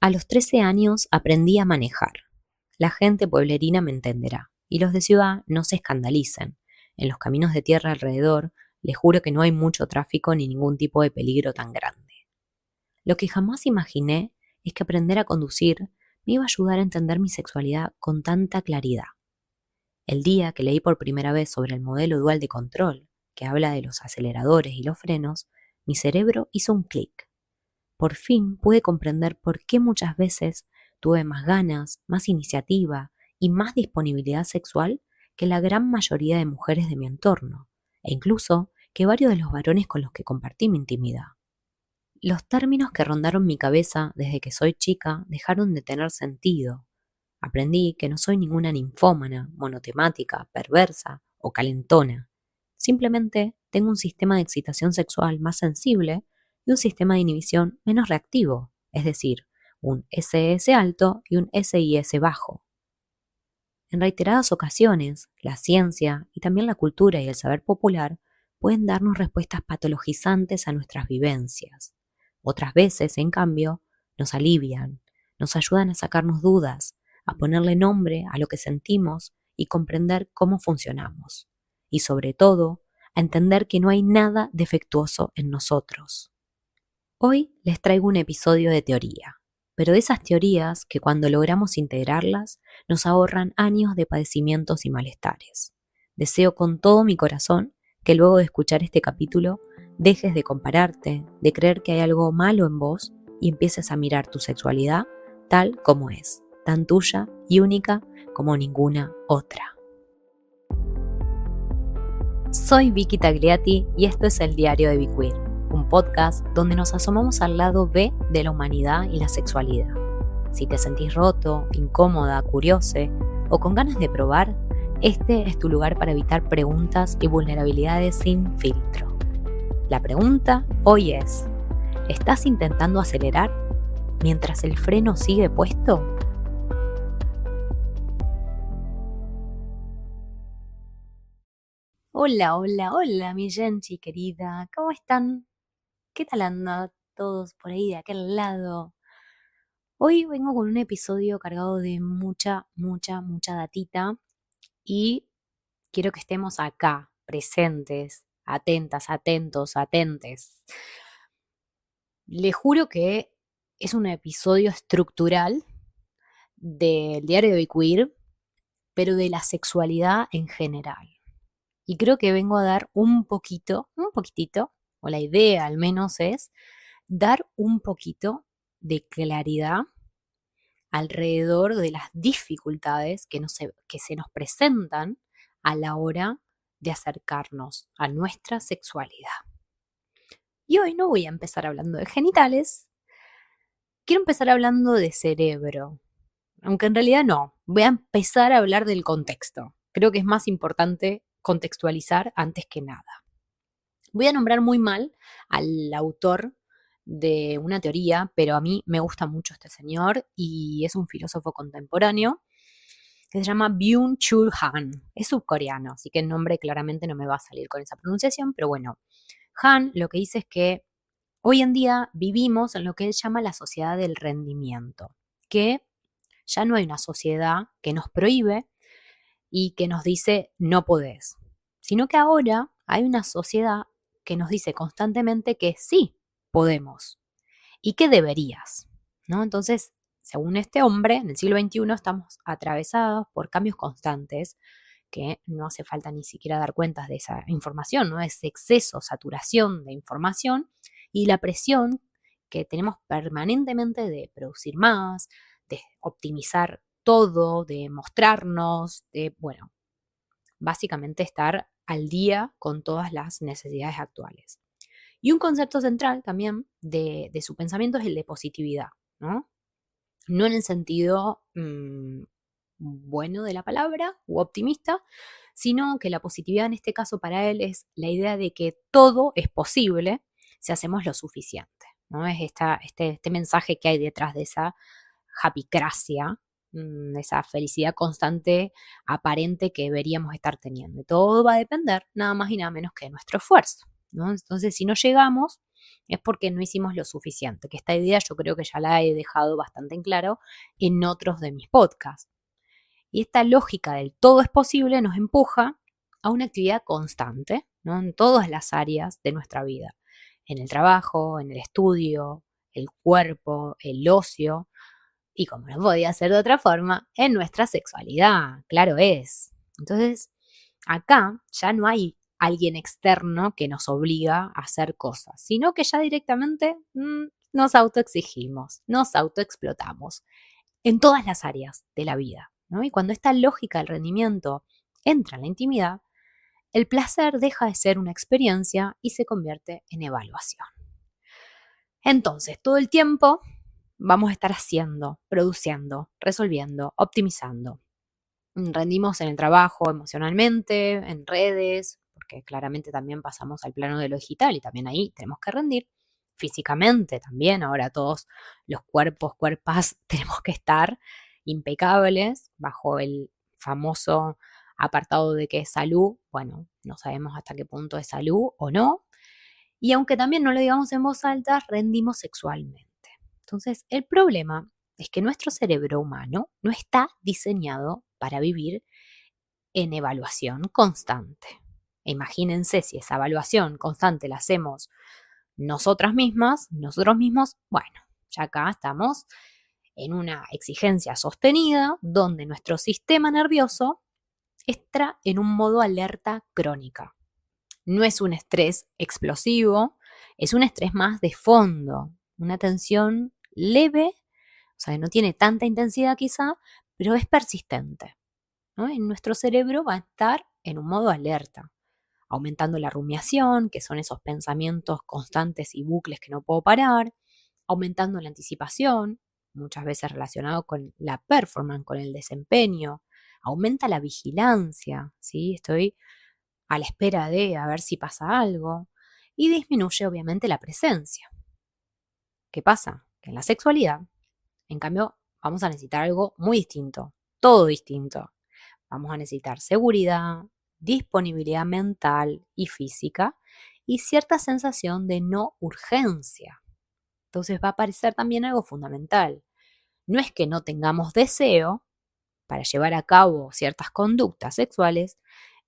A los 13 años aprendí a manejar. La gente pueblerina me entenderá y los de ciudad no se escandalicen. En los caminos de tierra alrededor les juro que no hay mucho tráfico ni ningún tipo de peligro tan grande. Lo que jamás imaginé es que aprender a conducir me iba a ayudar a entender mi sexualidad con tanta claridad. El día que leí por primera vez sobre el modelo dual de control, que habla de los aceleradores y los frenos, mi cerebro hizo un clic. Por fin pude comprender por qué muchas veces tuve más ganas, más iniciativa y más disponibilidad sexual que la gran mayoría de mujeres de mi entorno, e incluso que varios de los varones con los que compartí mi intimidad. Los términos que rondaron mi cabeza desde que soy chica dejaron de tener sentido. Aprendí que no soy ninguna ninfómana, monotemática, perversa o calentona. Simplemente tengo un sistema de excitación sexual más sensible y un sistema de inhibición menos reactivo, es decir, un SS alto y un SIS bajo. En reiteradas ocasiones, la ciencia y también la cultura y el saber popular pueden darnos respuestas patologizantes a nuestras vivencias. Otras veces, en cambio, nos alivian, nos ayudan a sacarnos dudas, a ponerle nombre a lo que sentimos y comprender cómo funcionamos. Y sobre todo, a entender que no hay nada defectuoso en nosotros. Hoy les traigo un episodio de teoría, pero de esas teorías que cuando logramos integrarlas nos ahorran años de padecimientos y malestares. Deseo con todo mi corazón que luego de escuchar este capítulo dejes de compararte, de creer que hay algo malo en vos y empieces a mirar tu sexualidad tal como es, tan tuya y única como ninguna otra. Soy Vicky Tagliati y esto es el Diario de Biqueer, un podcast donde nos asomamos al lado B de la humanidad y la sexualidad. Si te sentís roto, incómoda, curiosa o con ganas de probar, este es tu lugar para evitar preguntas y vulnerabilidades sin filtro. La pregunta hoy es, ¿estás intentando acelerar mientras el freno sigue puesto? Hola, hola, hola, mi Genchi querida, ¿cómo están? ¿Qué tal andan todos por ahí de aquel lado? Hoy vengo con un episodio cargado de mucha datita y quiero que estemos acá, presentes, atentas, atentos, atentes. Les juro que es un episodio estructural del diario de Queer, pero de la sexualidad en general. Y creo que vengo a dar un poquitito, o la idea al menos es dar un poquito de claridad alrededor de las dificultades que se nos presentan a la hora de acercarnos a nuestra sexualidad. Y hoy no voy a empezar hablando de genitales, quiero empezar hablando de cerebro, aunque en realidad no, voy a empezar a hablar del contexto. Creo que es más importante contextualizar antes que nada. Voy a nombrar muy mal al autor de una teoría, pero a mí me gusta mucho este señor y es un filósofo contemporáneo que se llama Byung-Chul Han. Es subcoreano, así que el nombre claramente no me va a salir con esa pronunciación, pero bueno, Han lo que dice es que hoy en día vivimos en lo que él llama la sociedad del rendimiento, que ya no hay una sociedad que nos prohíbe y que nos dice no podés, sino que ahora hay una sociedad que nos dice constantemente que sí podemos y que deberías, ¿no? Entonces, según este hombre, en el siglo XXI estamos atravesados por cambios constantes que no hace falta ni siquiera dar cuentas de esa información, ¿no? Es exceso, saturación de información y la presión que tenemos permanentemente de producir más, de optimizar todo, de mostrarnos, de, bueno, básicamente estar al día con todas las necesidades actuales. Y un concepto central también de su pensamiento es el de positividad, ¿no? No en el sentido bueno de la palabra u optimista, sino que la positividad en este caso para él es la idea de que todo es posible si hacemos lo suficiente, ¿no? Es este mensaje que hay detrás de esa happycracia, esa felicidad constante aparente que deberíamos estar teniendo. Y todo va a depender nada más y nada menos que de nuestro esfuerzo, ¿no? Entonces, si no llegamos es porque no hicimos lo suficiente, que esta idea yo creo que ya la he dejado bastante en claro en otros de mis podcasts. Y esta lógica del todo es posible nos empuja a una actividad constante, ¿no? En todas las áreas de nuestra vida, en el trabajo, en el estudio, el cuerpo, el ocio, y como no podía ser de otra forma, en nuestra sexualidad, claro es. Entonces, acá ya no hay alguien externo que nos obliga a hacer cosas, sino que ya directamente nos autoexigimos, nos autoexplotamos en todas las áreas de la vida, ¿no? Y cuando esta lógica del rendimiento entra en la intimidad, el placer deja de ser una experiencia y se convierte en evaluación. Entonces, todo el tiempo vamos a estar haciendo, produciendo, resolviendo, optimizando. Rendimos en el trabajo emocionalmente, en redes, porque claramente también pasamos al plano de lo digital y también ahí tenemos que rendir. Físicamente también, ahora todos los cuerpas, tenemos que estar impecables bajo el famoso apartado de que es salud. Bueno, no sabemos hasta qué punto es salud o no. Y aunque también no lo digamos en voz alta, rendimos sexualmente. Entonces, el problema es que nuestro cerebro humano no está diseñado para vivir en evaluación constante. Imagínense si esa evaluación constante la hacemos nosotras mismas, nosotros mismos, bueno, ya acá estamos en una exigencia sostenida donde nuestro sistema nervioso entra en un modo alerta crónica. No es un estrés explosivo, es un estrés más de fondo, una tensión leve, o sea, no tiene tanta intensidad quizá, pero es persistente, ¿no? En nuestro cerebro va a estar en un modo alerta, aumentando la rumiación, que son esos pensamientos constantes y bucles que no puedo parar, aumentando la anticipación, muchas veces relacionado con la performance, con el desempeño, aumenta la vigilancia, ¿sí? Estoy a la espera de a ver si pasa algo, y disminuye obviamente la presencia. ¿Qué pasa? Que en la sexualidad, en cambio, vamos a necesitar algo muy distinto, todo distinto. Vamos a necesitar seguridad, disponibilidad mental y física y cierta sensación de no urgencia. Entonces va a aparecer también algo fundamental. No es que no tengamos deseo para llevar a cabo ciertas conductas sexuales,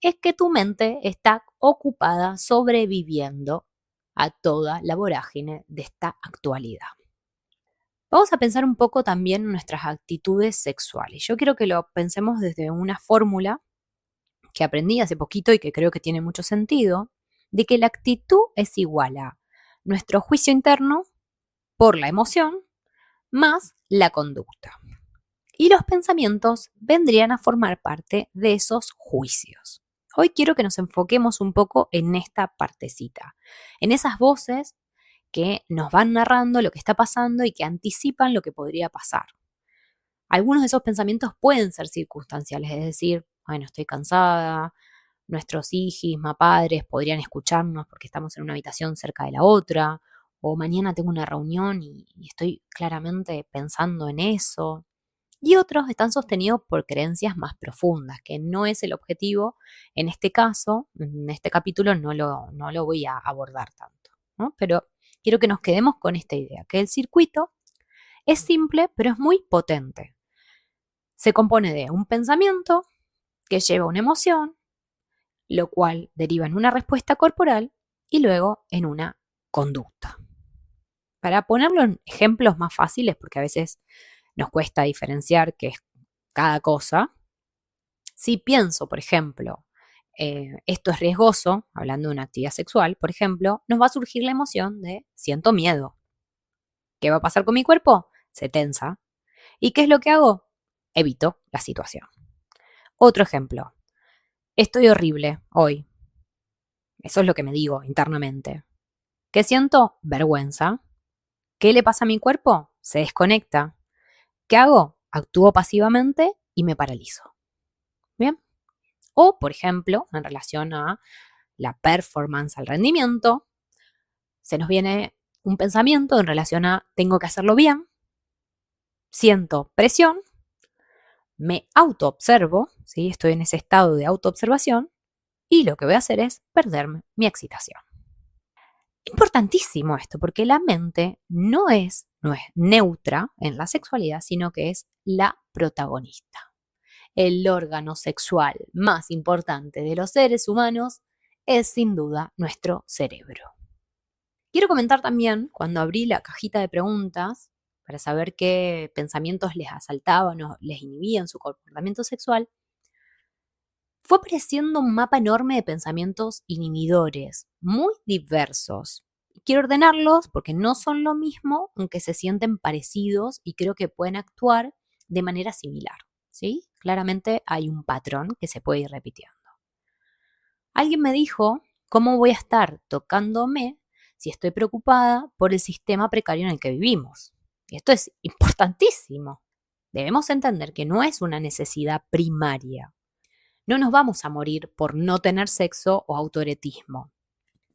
es que tu mente está ocupada sobreviviendo a toda la vorágine de esta actualidad. Vamos a pensar un poco también en nuestras actitudes sexuales. Yo quiero que lo pensemos desde una fórmula que aprendí hace poquito y que creo que tiene mucho sentido, de que la actitud es igual a nuestro juicio interno por la emoción más la conducta. Y los pensamientos vendrían a formar parte de esos juicios. Hoy quiero que nos enfoquemos un poco en esta partecita, en esas voces que nos van narrando lo que está pasando y que anticipan lo que podría pasar. Algunos de esos pensamientos pueden ser circunstanciales, es decir, bueno, estoy cansada, nuestros hijos, padres podrían escucharnos porque estamos en una habitación cerca de la otra, o mañana tengo una reunión y estoy claramente pensando en eso. Y otros están sostenidos por creencias más profundas, que no es el objetivo. En este caso, en este capítulo no lo voy a abordar tanto, ¿no? Pero quiero que nos quedemos con esta idea, que el circuito es simple, pero es muy potente. Se compone de un pensamiento que lleva una emoción, lo cual deriva en una respuesta corporal y luego en una conducta. Para ponerlo en ejemplos más fáciles, porque a veces nos cuesta diferenciar qué es cada cosa, si pienso, por ejemplo, esto es riesgoso, hablando de una actividad sexual, por ejemplo, nos va a surgir la emoción de siento miedo. ¿Qué va a pasar con mi cuerpo? Se tensa. ¿Y qué es lo que hago? Evito la situación. Otro ejemplo. Estoy horrible hoy. Eso es lo que me digo internamente. ¿Qué siento? Vergüenza. ¿Qué le pasa a mi cuerpo? Se desconecta. ¿Qué hago? Actúo pasivamente y me paralizo. ¿Bien? O, por ejemplo, en relación a la performance, al rendimiento, se nos viene un pensamiento en relación a tengo que hacerlo bien, siento presión, me autoobservo, ¿sí? Estoy en ese estado de autoobservación y lo que voy a hacer es perderme mi excitación. Importantísimo esto, porque la mente no es neutra en la sexualidad, sino que es la protagonista. El órgano sexual más importante de los seres humanos es sin duda nuestro cerebro. Quiero comentar también, cuando abrí la cajita de preguntas para saber qué pensamientos les asaltaban o les inhibían su comportamiento sexual, fue apareciendo un mapa enorme de pensamientos inhibidores, muy diversos. Quiero ordenarlos porque no son lo mismo, aunque se sienten parecidos y creo que pueden actuar de manera similar. ¿Sí? Claramente hay un patrón que se puede ir repitiendo. Alguien me dijo, ¿cómo voy a estar tocándome si estoy preocupada por el sistema precario en el que vivimos? Y esto es importantísimo. Debemos entender que no es una necesidad primaria. No nos vamos a morir por no tener sexo o autoerotismo.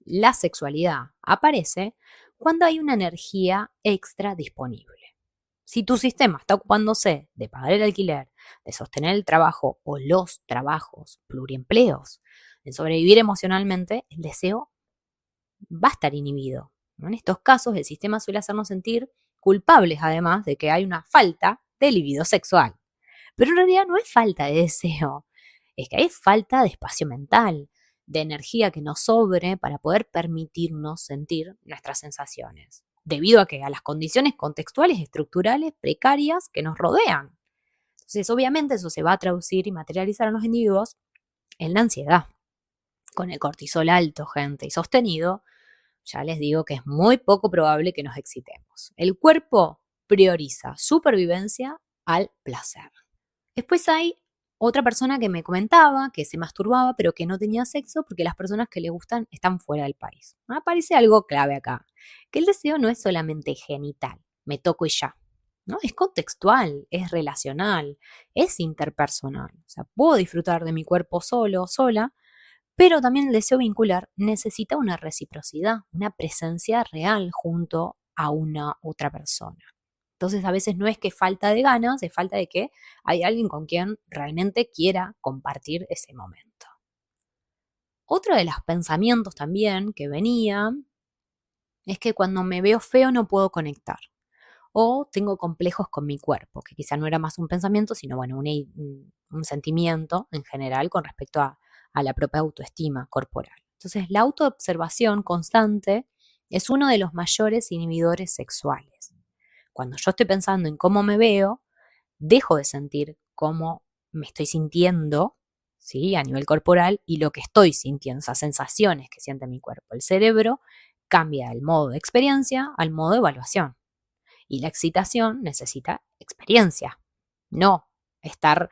La sexualidad aparece cuando hay una energía extra disponible. Si tu sistema está ocupándose de pagar el alquiler, de sostener el trabajo o los trabajos pluriempleos, de sobrevivir emocionalmente, el deseo va a estar inhibido. En estos casos, el sistema suele hacernos sentir culpables, además de que hay una falta de libido sexual. Pero en realidad no es falta de deseo, es que hay falta de espacio mental, de energía que nos sobre para poder permitirnos sentir nuestras sensaciones, debido a las condiciones contextuales, estructurales, precarias que nos rodean. Entonces, obviamente eso se va a traducir y materializar en los individuos en la ansiedad. Con el cortisol alto, gente, y sostenido, ya les digo que es muy poco probable que nos excitemos. El cuerpo prioriza supervivencia al placer. Después hay otra persona que me comentaba que se masturbaba pero que no tenía sexo porque las personas que le gustan están fuera del país. Aparece algo clave acá, que el deseo no es solamente genital, me toco y ya. ¿No? Es contextual, es relacional, es interpersonal. O sea, puedo disfrutar de mi cuerpo solo, sola, pero también el deseo vincular necesita una reciprocidad, una presencia real junto a una otra persona. Entonces a veces no es que falta de ganas, es falta de que hay alguien con quien realmente quiera compartir ese momento. Otro de los pensamientos también que venía es que cuando me veo feo no puedo conectar o tengo complejos con mi cuerpo, que quizá no era más un pensamiento, sino bueno, un sentimiento en general con respecto a la propia autoestima corporal. Entonces, la autoobservación constante es uno de los mayores inhibidores sexuales. Cuando yo estoy pensando en cómo me veo, dejo de sentir cómo me estoy sintiendo, ¿sí? A nivel corporal y lo que estoy sintiendo, esas sensaciones que siente mi cuerpo. El cerebro cambia del modo de experiencia al modo de evaluación. Y la excitación necesita experiencia, no estar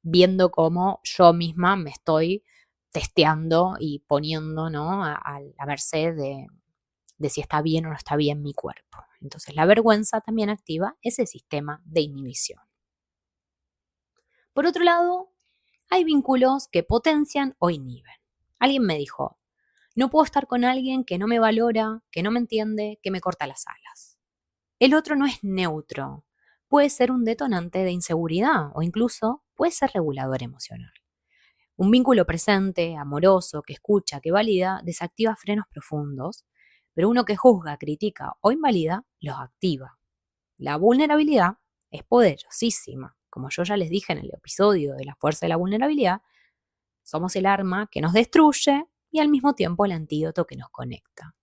viendo cómo yo misma me estoy testeando y poniendo, ¿no? a la merced de si está bien o no está bien mi cuerpo. Entonces la vergüenza también activa ese sistema de inhibición. Por otro lado, hay vínculos que potencian o inhiben. Alguien me dijo, no puedo estar con alguien que no me valora, que no me entiende, que me corta las alas. El otro no es neutro, puede ser un detonante de inseguridad o incluso puede ser regulador emocional. Un vínculo presente, amoroso, que escucha, que valida, desactiva frenos profundos, pero uno que juzga, critica o invalida, los activa. La vulnerabilidad es poderosísima. Como yo ya les dije en el episodio de la fuerza de la vulnerabilidad, somos el arma que nos destruye y al mismo tiempo el antídoto que nos conecta.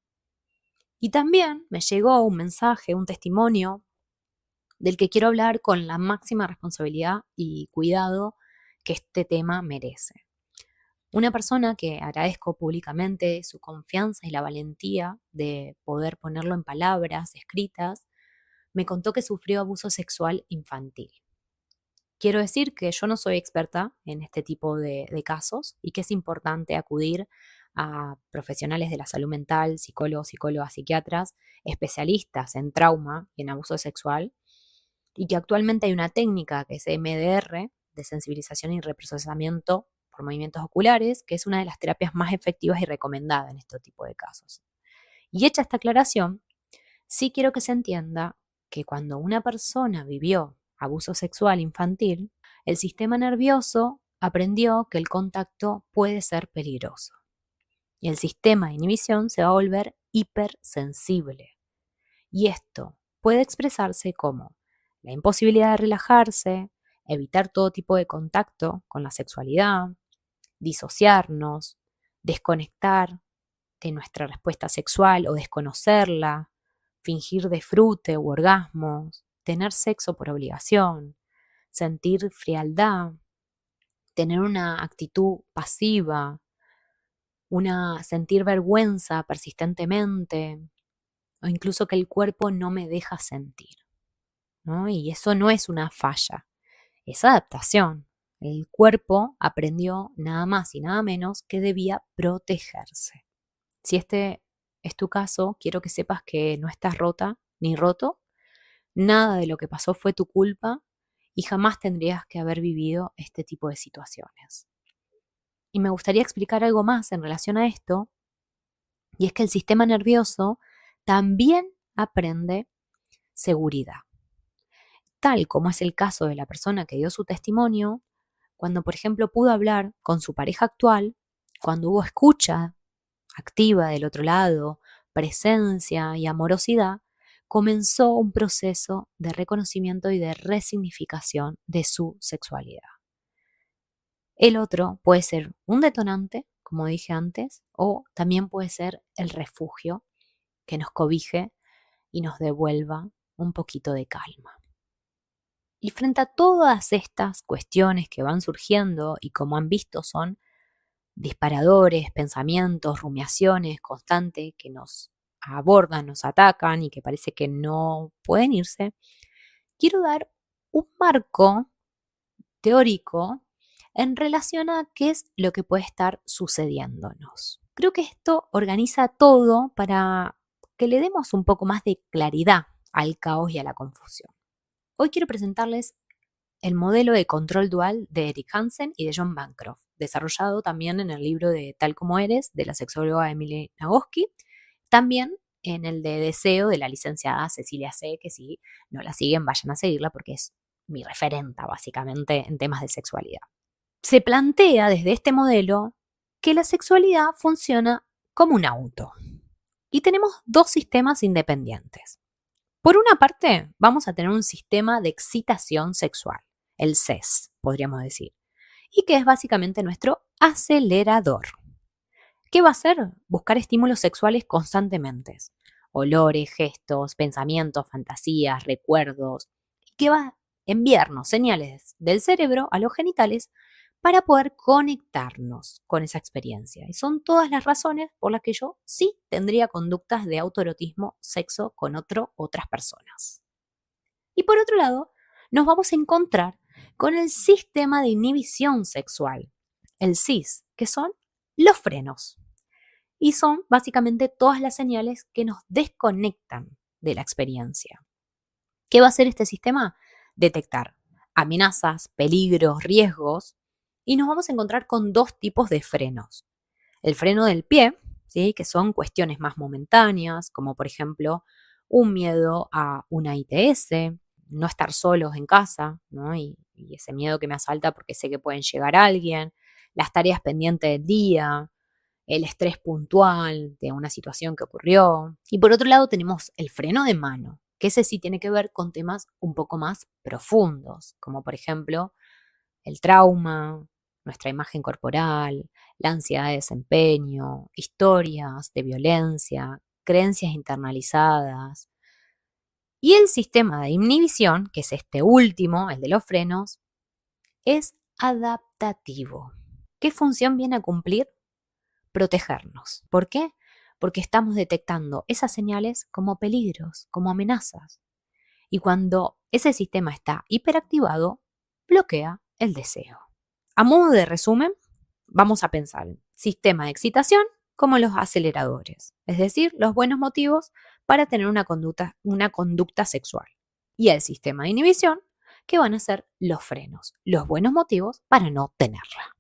Y también me llegó un mensaje, un testimonio del que quiero hablar con la máxima responsabilidad y cuidado que este tema merece. Una persona que agradezco públicamente su confianza y la valentía de poder ponerlo en palabras escritas, me contó que sufrió abuso sexual infantil. Quiero decir que yo no soy experta en este tipo de casos y que es importante acudir a profesionales de la salud mental, psicólogos, psicólogas, psiquiatras, especialistas en trauma y en abuso sexual, y que actualmente hay una técnica que es MDR, de sensibilización y reprocesamiento por movimientos oculares, que es una de las terapias más efectivas y recomendadas en este tipo de casos. Y hecha esta aclaración, sí quiero que se entienda que cuando una persona vivió abuso sexual infantil, el sistema nervioso aprendió que el contacto puede ser peligroso. Y el sistema de inhibición se va a volver hipersensible. Y esto puede expresarse como la imposibilidad de relajarse, evitar todo tipo de contacto con la sexualidad, disociarnos, desconectar de nuestra respuesta sexual o desconocerla, fingir disfrute u orgasmos, tener sexo por obligación, sentir frialdad, tener una actitud pasiva, sentir vergüenza persistentemente, o incluso que el cuerpo no me deja sentir, ¿no? Y eso no es una falla, es adaptación. El cuerpo aprendió nada más y nada menos que debía protegerse. Si este es tu caso, quiero que sepas que no estás rota ni roto, nada de lo que pasó fue tu culpa y jamás tendrías que haber vivido este tipo de situaciones. Y me gustaría explicar algo más en relación a esto, y es que el sistema nervioso también aprende seguridad. Tal como es el caso de la persona que dio su testimonio, cuando por ejemplo pudo hablar con su pareja actual, cuando hubo escucha activa del otro lado, presencia y amorosidad, comenzó un proceso de reconocimiento y de resignificación de su sexualidad. El otro puede ser un detonante, como dije antes, o también puede ser el refugio que nos cobije y nos devuelva un poquito de calma. Y frente a todas estas cuestiones que van surgiendo y como han visto son disparadores, pensamientos, rumiaciones constantes que nos abordan, nos atacan y que parece que no pueden irse, quiero dar un marco teórico en relación a qué es lo que puede estar sucediéndonos. Creo que esto organiza todo para que le demos un poco más de claridad al caos y a la confusión. Hoy quiero presentarles el modelo de control dual de Eric Hansen y de John Bancroft, desarrollado también en el libro de Tal como eres, de la sexóloga Emily Nagoski, también en el de Deseo, de la licenciada Cecilia C., que si no la siguen, vayan a seguirla porque es mi referenta básicamente en temas de sexualidad. Se plantea desde este modelo que la sexualidad funciona como un auto y tenemos dos sistemas independientes. Por una parte, vamos a tener un sistema de excitación sexual, el CES, podríamos decir, y que es básicamente nuestro acelerador. ¿Qué va a hacer? Buscar estímulos sexuales constantemente, olores, gestos, pensamientos, fantasías, recuerdos, y que va a enviarnos señales del cerebro a los genitales para poder conectarnos con esa experiencia. Y son todas las razones por las que yo sí tendría conductas de autoerotismo, sexo con otras personas. Y por otro lado, nos vamos a encontrar con el sistema de inhibición sexual, el CIS, que son los frenos. Y son básicamente todas las señales que nos desconectan de la experiencia. ¿Qué va a hacer este sistema? Detectar amenazas, peligros, riesgos, y nos vamos a encontrar con dos tipos de frenos. El freno del pie, ¿sí? Que son cuestiones más momentáneas, como por ejemplo un miedo a una ITS, no estar solos en casa, ¿no? Y ese miedo que me asalta porque sé que pueden llegar a alguien, las tareas pendientes del día, el estrés puntual de una situación que ocurrió. Y por otro lado tenemos el freno de mano, que ese sí tiene que ver con temas un poco más profundos, como por ejemplo el trauma, nuestra imagen corporal, la ansiedad de desempeño, historias de violencia, creencias internalizadas. Y el sistema de inhibición, que es este último, el de los frenos, es adaptativo. ¿Qué función viene a cumplir? Protegernos. ¿Por qué? Porque estamos detectando esas señales como peligros, como amenazas. Y cuando ese sistema está hiperactivado, bloquea el deseo. A modo de resumen, vamos a pensar en sistema de excitación como los aceleradores, es decir, los buenos motivos para tener una conducta sexual. Y el sistema de inhibición, que van a ser los frenos, los buenos motivos para no tenerla.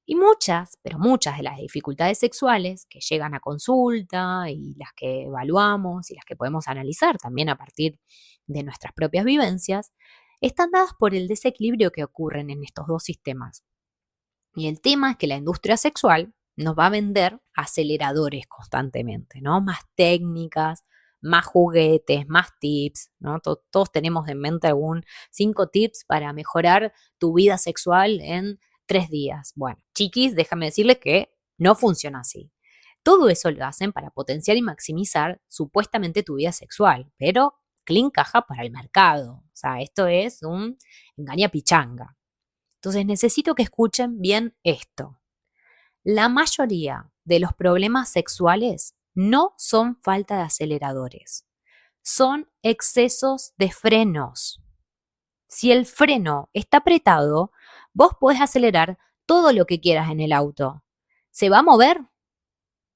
Y muchas, pero muchas de las dificultades sexuales que llegan a consulta y las que evaluamos y las que podemos analizar también a partir de nuestras propias vivencias, están dadas por el desequilibrio que ocurren en estos dos sistemas. Y el tema es que la industria sexual, nos va a vender aceleradores constantemente, ¿no? Más técnicas, más juguetes, más tips, ¿no? Todos tenemos en mente 5 tips para mejorar tu vida sexual en 3 días. Bueno, chiquis, déjame decirles que no funciona así. Todo eso lo hacen para potenciar y maximizar supuestamente tu vida sexual, pero clean caja para el mercado. O sea, esto es un engaña pichanga. Entonces necesito que escuchen bien esto. La mayoría de los problemas sexuales no son falta de aceleradores, son excesos de frenos. Si el freno está apretado, vos podés acelerar todo lo que quieras en el auto. ¿Se va a mover?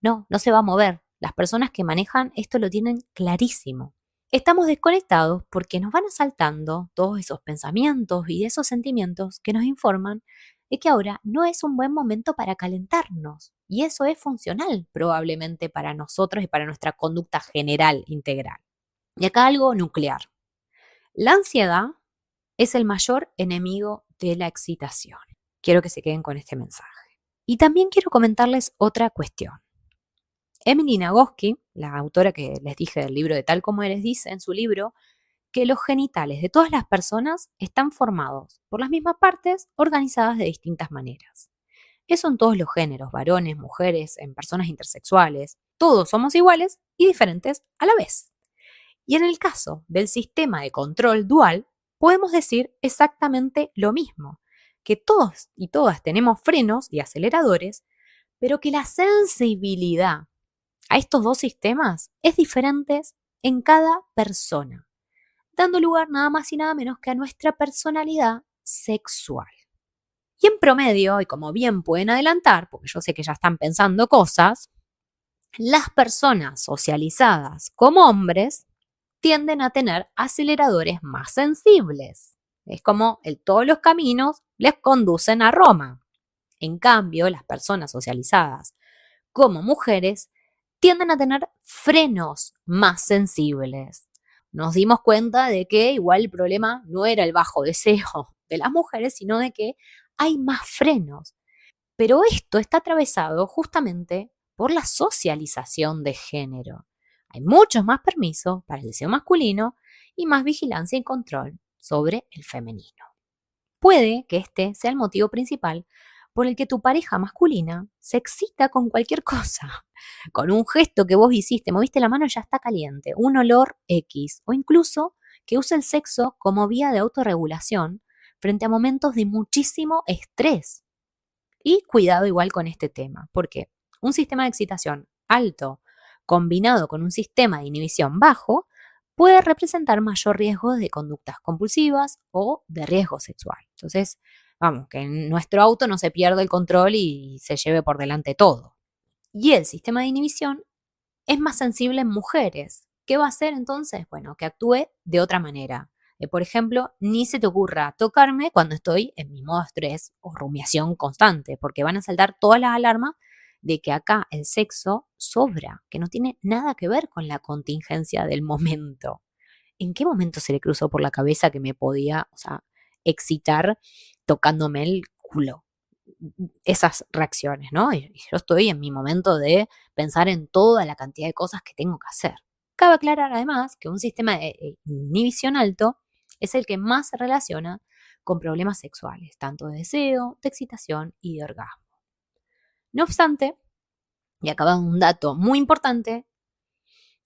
No, no se va a mover. Las personas que manejan esto lo tienen clarísimo. Estamos desconectados porque nos van asaltando todos esos pensamientos y esos sentimientos que nos informan de que ahora no es un buen momento para calentarnos. Y eso es funcional probablemente para nosotros y para nuestra conducta general integral. Y acá algo nuclear. La ansiedad es el mayor enemigo de la excitación. Quiero que se queden con este mensaje. Y también quiero comentarles otra cuestión. Emily Nagoski, la autora que les dije del libro de Tal como eres, dice en su libro que los genitales de todas las personas están formados por las mismas partes organizadas de distintas maneras. Eso en todos los géneros, varones, mujeres, en personas intersexuales. Todos somos iguales y diferentes a la vez. Y en el caso del sistema de control dual, podemos decir exactamente lo mismo, que todos y todas tenemos frenos y aceleradores, pero que la sensibilidad a estos dos sistemas es diferente en cada persona, dando lugar nada más y nada menos que a nuestra personalidad sexual. Y en promedio, y como bien pueden adelantar, porque yo sé que ya están pensando cosas, las personas socializadas como hombres tienden a tener aceleradores más sensibles. Es como todos los caminos les conducen a Roma. En cambio, las personas socializadas como mujeres tienden a tener frenos más sensibles. Nos dimos cuenta de que igual el problema no era el bajo deseo de las mujeres, sino de que hay más frenos. Pero esto está atravesado justamente por la socialización de género. Hay muchos más permisos para el deseo masculino y más vigilancia y control sobre el femenino. Puede que este sea el motivo principal por el que tu pareja masculina se excita con cualquier cosa, con un gesto que vos hiciste, moviste la mano y ya está caliente, un olor X, o incluso que use el sexo como vía de autorregulación frente a momentos de muchísimo estrés. Y cuidado igual con este tema, porque un sistema de excitación alto combinado con un sistema de inhibición bajo puede representar mayor riesgo de conductas compulsivas o de riesgo sexual. Entonces, vamos, que en nuestro auto no se pierda el control y se lleve por delante todo. Y el sistema de inhibición es más sensible en mujeres. ¿Qué va a hacer entonces? Bueno, que actúe de otra manera. Por ejemplo, ni se te ocurra tocarme cuando estoy en mi modo estrés o rumiación constante, porque van a saltar todas las alarmas de que acá el sexo sobra, que no tiene nada que ver con la contingencia del momento. ¿En qué momento se le cruzó por la cabeza que me podía, excitar tocándome el culo? Esas reacciones, ¿no? Y yo estoy en mi momento de pensar en toda la cantidad de cosas que tengo que hacer. Cabe aclarar además que un sistema de inhibición alto es el que más se relaciona con problemas sexuales, tanto de deseo, de excitación y de orgasmo. No obstante, y acá va un dato muy importante,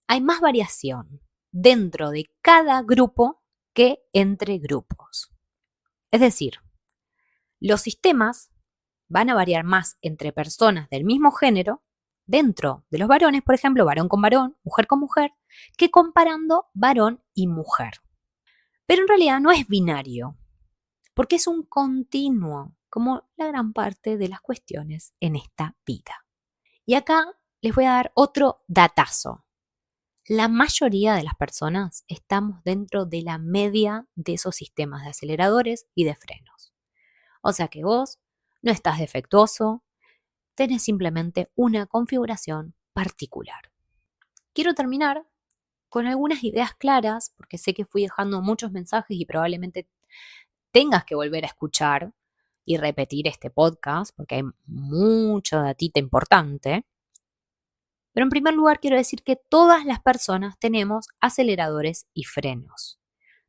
hay más variación dentro de cada grupo que entre grupos. Es decir, los sistemas van a variar más entre personas del mismo género, dentro de los varones, por ejemplo, varón con varón, mujer con mujer, que comparando varón y mujer. Pero en realidad no es binario, porque es un continuo, como la gran parte de las cuestiones en esta vida. Y acá les voy a dar otro datazo. La mayoría de las personas estamos dentro de la media de esos sistemas de aceleradores y de frenos. O sea que vos no estás defectuoso, tenés simplemente una configuración particular. Quiero terminar con algunas ideas claras, porque sé que fui dejando muchos mensajes y probablemente tengas que volver a escuchar y repetir este podcast porque hay mucho datita importante. Pero en primer lugar quiero decir que todas las personas tenemos aceleradores y frenos.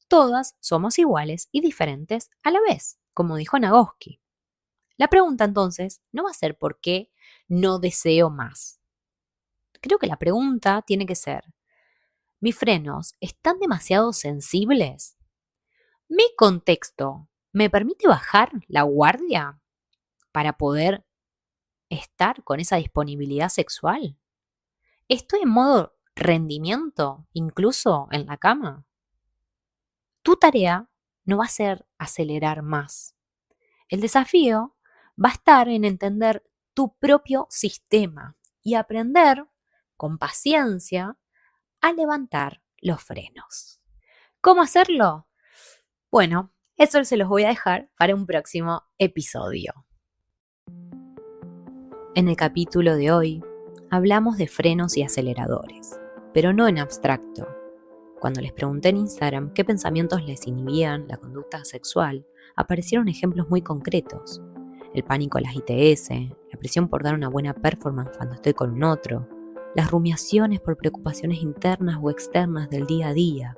Todas somos iguales y diferentes a la vez, como dijo Nagoski. La pregunta entonces no va a ser por qué no deseo más. Creo que la pregunta tiene que ser, ¿mis frenos están demasiado sensibles? ¿Mi contexto me permite bajar la guardia para poder estar con esa disponibilidad sexual? ¿Estoy en modo rendimiento, incluso en la cama? Tu tarea no va a ser acelerar más. El desafío va a estar en entender tu propio sistema y aprender, con paciencia, a levantar los frenos. ¿Cómo hacerlo? Bueno, eso se los voy a dejar para un próximo episodio. En el capítulo de hoy hablamos de frenos y aceleradores, pero no en abstracto. Cuando les pregunté en Instagram qué pensamientos les inhibían la conducta sexual, aparecieron ejemplos muy concretos. El pánico a las ITS, la presión por dar una buena performance cuando estoy con un otro, las rumiaciones por preocupaciones internas o externas del día a día,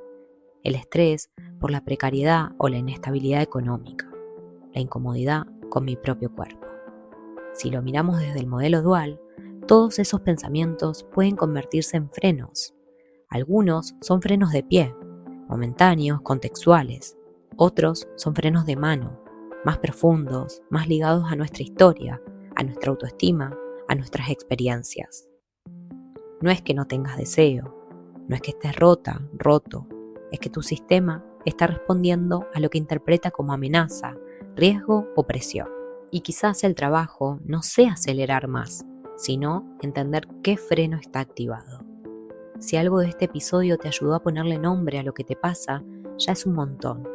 el estrés por la precariedad o la inestabilidad económica, la incomodidad con mi propio cuerpo. Si lo miramos desde el modelo dual, todos esos pensamientos pueden convertirse en frenos. Algunos son frenos de pie, momentáneos, contextuales. Otros son frenos de mano, más profundos, más ligados a nuestra historia, a nuestra autoestima, a nuestras experiencias. No es que no tengas deseo, no es que estés rota, roto, es que tu sistema está respondiendo a lo que interpreta como amenaza, riesgo o presión. Y quizás el trabajo no sea acelerar más, sino entender qué freno está activado. Si algo de este episodio te ayudó a ponerle nombre a lo que te pasa, ya es un montón.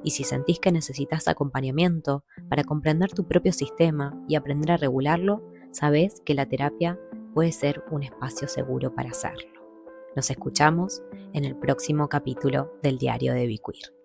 Y si sentís que necesitas acompañamiento para comprender tu propio sistema y aprender a regularlo, sabés que la terapia puede ser un espacio seguro para hacerlo. Nos escuchamos en el próximo capítulo del Diario de Be Queer.